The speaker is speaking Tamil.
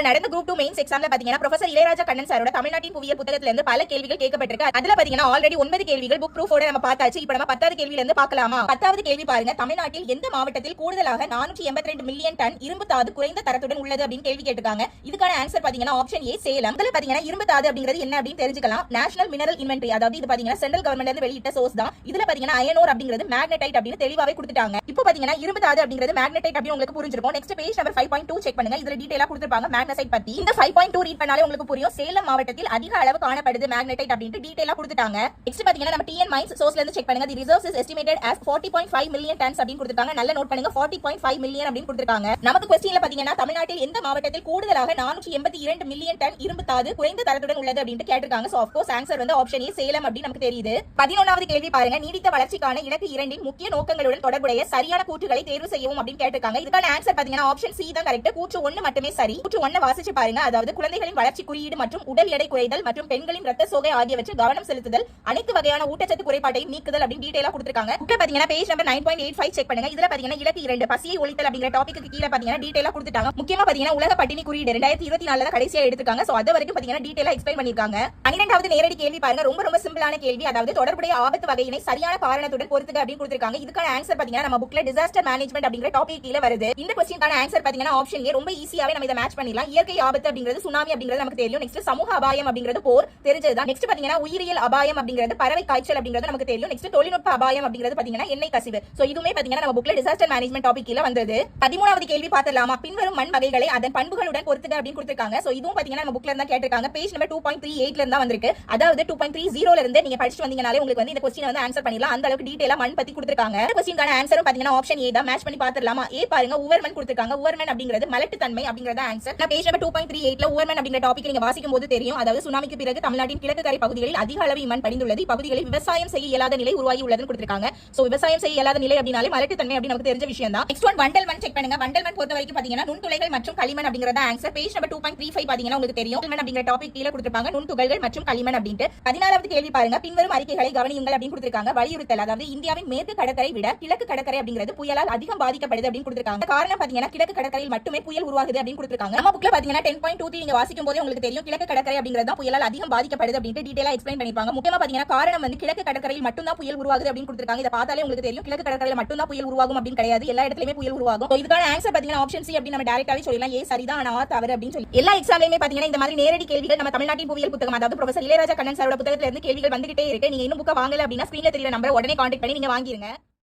நடந்த குரூப் 2 மெயின்ஸ் எக்ஸாம்ல பாத்தீங்கன்னா ப்ரொஃபசர் இளையராஜா கண்ணன் சாரோட தமிழ்நாட்டின் புவியியல் புத்தகத்துல இருந்து பல கேள்விகள் கேட்கப்பட்டிருக்கு. அதுல பாத்தீங்கன்னா ஆல்ரெடி 9 கேள்விகள் புக் ப்ரூஃபோட நம்ம பார்த்தாச்சு. இப்போ நம்ம 10வது கேள்வியில இருந்து பார்க்கலாமா? 10வது கேள்வி பாருங்க, தமிழ்நாட்டில் எந்த மாவட்டத்தில் கூடுதலாக 482 மில்லியன் டன் இரும்பு தாது குறைந்த தரத்துடன் உள்ளது அப்படின்னு கேள்வி கேட்டிருக்காங்க. இதுக்கான ஆன்சர் பாத்தீங்கன்னா ஆப்ஷன் ஏ சேலம். இதுல பாத்தீங்கன்னா இரும்பு தாது அப்படிங்கிறது என்ன அப்படின்னு தெரிஞ்சுக்கலாம். நேஷனல் மினரல் இன்வென்டரி, அதாவது இது பாத்தீங்கன்னா சென்ட்ரல் கவர்மெண்ட்ல இருந்து வெளியிட்ட சோர்ஸ் தான். இதுல பாத்தீங்கன்னா அயன் ஓர் அப்படிங்கிறது மேக்னடைட் அப்படின்னு தெளிவாவே கொடுத்துட்டாங்க. இப்போ பாத்தீங்கன்னா இரும்பு தாது அப்படிங்கிறது மேக்னடைட் அப்படின்னு உங்களுக்கு புரிஞ்சிருக்கும். நெக்ஸ்ட் பேஜ் நம்பர் 5.2 செக் பண்ணுங்க. இதுல டீடைலா கொடுத்திருப்பாங்க மேக்னடைட் பத்தி. இந்த 5.2 ரீட் பண்ணாலே உங்களுக்கு புரியும். சேலம் மாவட்டத்தில் அதிக அளவு காணப்படுது மேக்னடைட் அப்படினு டீடைலா கொடுத்துட்டாங்க. நெக்ஸ்ட் பாத்தீங்கன்னா நம்ம டிஎன் மைன்ஸ் சோர்ஸ்ல இருந்து செக் பண்ணுங்க. The reserves is estimated as 40.5 million tons அப்படின்னு கொடுத்திருக்காங்க. நல்ல நோட் பண்ணுங்க, 40.5 மில்லியன் அப்படின்னு கொடுத்திருக்காங்க. நமக்கு क्वेश्चनல பாத்தீங்கன்னா தமிழ்நாட்டில் எந்த மாவட்டத்தில் கூடுதலாக 482 மில்லியன் டன் இரும்பு தாது குறைந்த தரத்துடன் உள்ளது அப்படினு கேட்டிருக்காங்க. சோ ஆஃப் கோர்ஸ் ஆன்சர் வந்து ஆப்ஷன் ஏ சேலம் அப்படி நமக்கு தெரியுது. 11வது கேள்வி பாருங்க, நீடித்த வளர்ச்சிக்கான இலக்கு 2 முக்கிய நோக்கங்களுடன் தொடர்புடைய சரியான கூற்றுகளை தேர்வு செய்யவும் அப்படின்னு கேட்டிருக்காங்க. இதுக்கான ஆன்சர் பாத்தீங்கன்னா ஆப்ஷன் சி தான் கரெக்ட். கூற்று 1 மட்டுமே சரி. கூற்று 1 வாசிச்சு பாருங்க. அதாவது குழந்தைகளின் வளர்ச்சி குறியீடு மற்றும் உடல் எடை குறைதல் மற்றும் பெண்களின் ரத்த சோகை ஆகியவற்றில் கவனம் செலுத்துதல், அனைத்து வகையான ஊட்டச்சத்து குறைபாட்டையும் நீக்குதல் அப்படி டீடைலா கொடுத்திருக்காங்க. புக்ல பாத்தீங்கன்னா பேஜ் நம்பர் 9.85 செக் பண்ணுங்க. இதுல பாத்தீங்கன்னா இலக்கு 2 பசியை ஒழித்தல் அப்படிங்கிற டாபிக்கு கீழ பாத்தீங்கன்னா டீடைலா கொடுத்துட்டாங்க. முக்கியமா பாத்தீங்கன்னா உலக பட்டினி குறியீடு 2024ல தான் கடைசியா எடுத்துக்காங்க. சோ அது வரைக்கும் பாத்தீங்கன்னா டீடைலா எக்ஸ்பிளைன் பண்ணிருக்காங்க. 12வது நேரடி கேள்வி பாருங்க, ரொம்ப சிம்பிளான கேள்வி. அதாவது தொடர்புடைய ஆபத்து வகையினை சரியான காரணத்துடன் பொறுத்துக அப்படின்னு கொடுத்திருக்காங்க. இதுக்கான ஆன்சர் பாத்தீங்கன்னா நம்ம புக்ல டிசாஸ்டர் மேனேஜ்மெண்ட் அப்படிங்கிற டாபிக் கீழ வருது. இந்த क्वेश्चनக்கான ஆன்சர் பாத்தீங்கன்னா ஆப்ஷன் ஏ. ரொம்ப ஈஸியாவே நம்ம இத மேட்ச் பண்ணிடலாம். இயற்கை ஆபத்து அப்படிங்கிறது சுனாமி அப்படிங்கிறது நமக்கு தெரியும். நெக்ஸ்ட் சமூக அபாயம் அப்படிங்கிறது போர் தெரிஞ்சதுதான். நெக்ஸ்ட் பாத்தீங்கன்னா உயிரியல் அபாயம் அப்படிங்கிறது பறவை காய்ச்சல் அப்படிங்கிறது நமக்கு தெரியும். நெக்ஸ்ட் தொழில்நுட்ப அபாயம் அப்படிங்கிறது பாத்தீங்கன்னா எண்ணெய் கசிவு. சோ இதுமே பாத்தீங்கன்னா நம்ம புக்ல டிசாஸ்டர் மேனேஜ்மெண்ட் டாபிக் கீழ வந்தது. 13வது கேள்வி பார்த்தலாமா? பின்வரும் மண் வகைகளை அதன் பண்புகளுடன் பொறுத்துக அப்படின்னு கொடுத்திருக்காங்க. சோ இதுவும் பாத்தீங்கன்னா நம்ம புக்ல இருந்தா கேட்டிருக்காங்க. பேஜ் நம்பர் 2.38ல இருந்தா வந்திருக்கு. அதாவது 2.30ல இருந்து நீங்க படிச்சிட்டு வந்தீங்கனாலே உங்களுக்கு வந்து இந்த क्वेश्चन வந்து ஆன்சர் பண்ணிடலாம். அந்த அளவுக்கு டீடைலா மண் பத்தி கொடுத்திருக்காங்க. இந்த क्वेश्चनக்கான ஆன்சரும் பாத்தீங்கன்னா ஆப்ஷன் ஏ தான். மேட்ச் பண்ணி பார்த்தலாமா? ஏ பாருங்க, உவர்மண் கொடுத்திருக்காங்க. உவர்மண் அப்படிங்கிறது மலட்டு தன்மை அப்படிங்கறத ஆன்சர். நான் பேஜ் நம்பர் 2.38ல உவர்மண் அப்படிங்கிற டாபிக் நீங்க வாசிக்கும் போது தெரியும். அதாவது சுனாமிக்கு பிறகு தமிழ்நாட்டின் கிழக்கு கரை பகுதிகளில் அதிக அளவு இம்மண் படிந்துள்ளது. இப்பகுதிகளில் விவசாயம் செய்ய இயலாத நிலை உருவாகி உள்ளதுன்னு கொடுத்திருக்காங்க. சோ விவசாயம் செய்ய இயலாத நிலை அப்படினாலே மலட்டு தன்மை அப்படி நமக்கு தெரிஞ்ச விஷயம் தான். நெக்ஸ்ட் ஒன் வண்டல் மண் செக் பண்ணுங்க. வண்டல் மண் பொறுத்த வரைக்கும் பாத்தீங்கன்னா நுண்துளைகள் மற்றும் களிமண் அப்படிங்கறத ஆன்சர். பேஜ் நம்பர் 2.35 பாத்தீங்கன்னா உங்களுக்கு தெரியும். வண்டல் மண் அப்படிங்கிற டாபிக் கீழ கொடுத்திருப்பாங்க நுண்துகள்கள் மற்றும் களிமண் அப்படினு. 14வது கேள்வி பாருங்க, பின்வரும் அறிக்கைகளை கவனியுங்கள் அப்படின்னு கொடுத்திருக்காங்க. வலியுறுத்தல், அதாவது இந்தியாவின் மேற்கு கடற்கரை விட கிழக்கு கடற்கரை அப்படிங்கிறது புயலால் அதிகம் பாதிக்கப்படுது அப்படின்னு கொடுத்திருக்காங்க. காரணம் பாத்தீங்கன்னா கிழக்கு கடற்கரையில் மட்டுமே புயல் உருவாகுது அப்படின்னு கொடுத்திருக்காங்க. நம்ம புக்ல பாத்தீங்கன்னா 10.23 நீங்க வாசிக்கும் போதே உங்களுக்கு தெரியும் கிழக்கு கடற்கரை அப்படிங்கிறது தான் புயலால் அதிகம் பாதிக்கப்படுது அப்படின்னு டீடைலா எக்ஸ்பிளைன் பண்ணிருப்பாங்க. முக்கியமா பாத்தீங்கன்னா காரணம் வந்து கிழக்கு கடற்கரையில் மட்டும் தான் புயல் உருவாகுது அப்படின்னு கொடுத்திருக்காங்க. இத பார்த்தாலே உங்களுக்கு தெரியும் கிழக்கு கடற்கரையில் மட்டும் தான் புயல் உருவாகும் அப்படின்னு கிடையாது. எல்லா இடத்துலயுமே புயல் உருவாகும். இதுக்கான ஆன்சர் பாத்தீங்கன்னா ஆப்ஷன் சி அப்படி நம்ம டைரக்டாவே சொல்லலாம். ஏ சரிதான், ஆனா தவறு அப்படின்னு சொல்லி எல்லா எக்ஸாம்லயுமே பாத்தீங்கன்னா இந்த மாதிரி நேரடி கேள்விகள் நம்ம தமிழ்நாட்டின் புவியியல் புத்தகம், அதாவது ப்ரொஃபசர் இளையராஜா கண்ணன் சாரோட புத்தகத்துல இருந்து கேள்விகள் வந்துகிட்டே இருக்கு. நீங்க இன்னும் புக்க வாங்கல அப்படின்னா ஸ்கிரீன்ல தெரியற நம்பரை உடனே கான்டாக்ட் பண்ணி நீங்க வாங்கிருங்க.